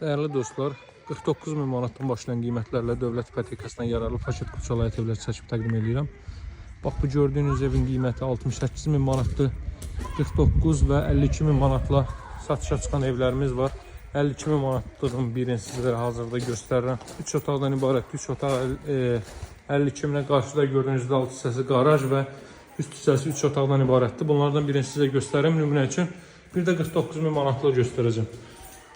Değerli dostlar, 49 min manatdan başlayan qiymətlərlə dövlət ipotekasından yararlı paket kupçalayət evlər çəkib təqdim edirəm. Bax, bu gördüyünüz evin qiyməti 68 min manatdır. 49 və 52 min manatla satışa çıxan evlərimiz var. 52 min manatlığın birini sizlərə hazırda göstərirəm. 3 otaqdan ibarət, 3 otaq 52 minə qarşıda gördüyünüz alt hissəsi qaraj və üst hissəsi 3 otaqdan ibarətdir. Bunlardan birini sizə göstərim nümunə üçün. Bir də 49 min manatla göstərəcəm.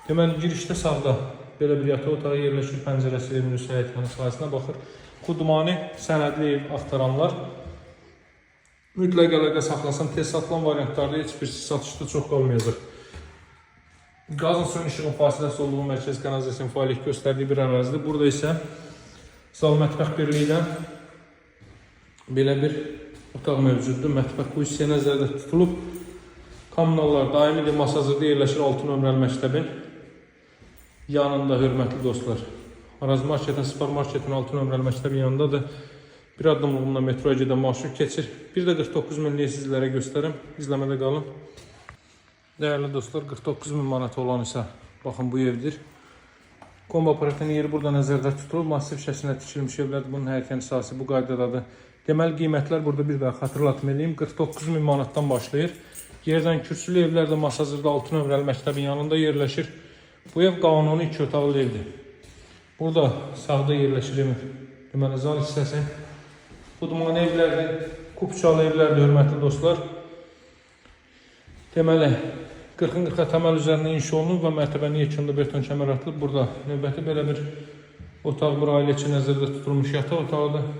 Deməli, girişdə sağda belə bir yataq otağı yerləşir, pəncərəsi evin üst həyətyanı sayəsində baxır. Qudmani sənədli ev axtaranlar mütləq əlaqə saxlasın. Tez satılan variantlarda heç bir satışda çox qalmayacaq. Qazın suyun işığın fasiləsi olduğu mərkəz kanalizasiyanın fəaliyyət göstərdiyi bir ərazidir. Burada isə zal mətbəx birliyindən belə bir otaq mövcuddur. Mətbəx bu hissəyə nəzərdə tutulub. Kommunallar daimi masajında yerləşir 6 nömrəli məktəbin yanında, hörmətli dostlar. Araz marketin, spar marketin 6 nömrəli məktəbin yanındadır. Bir addımlığında metroya gedən marşrut keçir. Bir də 49 minliyi sizlərə göstərim. İzləmədə qalın. Değerli dostlar, 49 min manat olan isə baxın bu evdir. Kombi aparatının yeri burada nəzərdə tutulur. Masif şəkildə tikilmiş evlərdir. Bunun həyətən sahəsi bu qaydadadır. Deməli, qiymətlər burada bir daha xatırlatmalıyım. 49 min manatdan başlayır. Yerdən kürsülü evlər də Masazırda 6 nömrəli məktəbin yanında yerləşir. Bu ev qanuni 2 otaqlı evdir. Burada sağda yerləşir deməli zal hissəsi. Qudmani evlərdir, kupçalı evlərdir, hörmətli dostlar. Deməli, 40-40 təməl üzərində inşa olunub və mərtəbənin yekunda beton kəmər atılıb. Burada növbəti belə bir otaq, bir ailə üçün nəzərdə tutulmuş yataq otağıdır.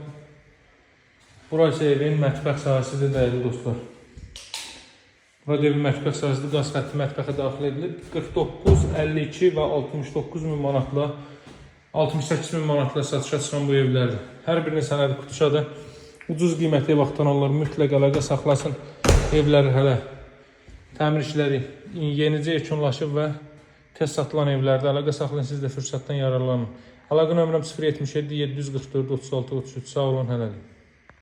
Burası evin mətbəx sahəsidir, dəyərli dostlar. Burada evin mətbəx sahəsində qaz xətti mətbəxə daxil edilib. 49, 52 və 69 min manatla, 68 min manatla satışa çıxan bu evlərdir. Hər birinin sənədi kutuçadır. Ucuz qiymətli ev axtaranlar mütləq əlaqə saxlasın. Evlər hələ təmir işləri yenicə yekunlaşıb və tez satılan evlərdə əlaqə saxlayın. Siz də fürsətdən yararlanın. Əlaqə nömrəm 077 744 36 33. Sağ olun, hələlik.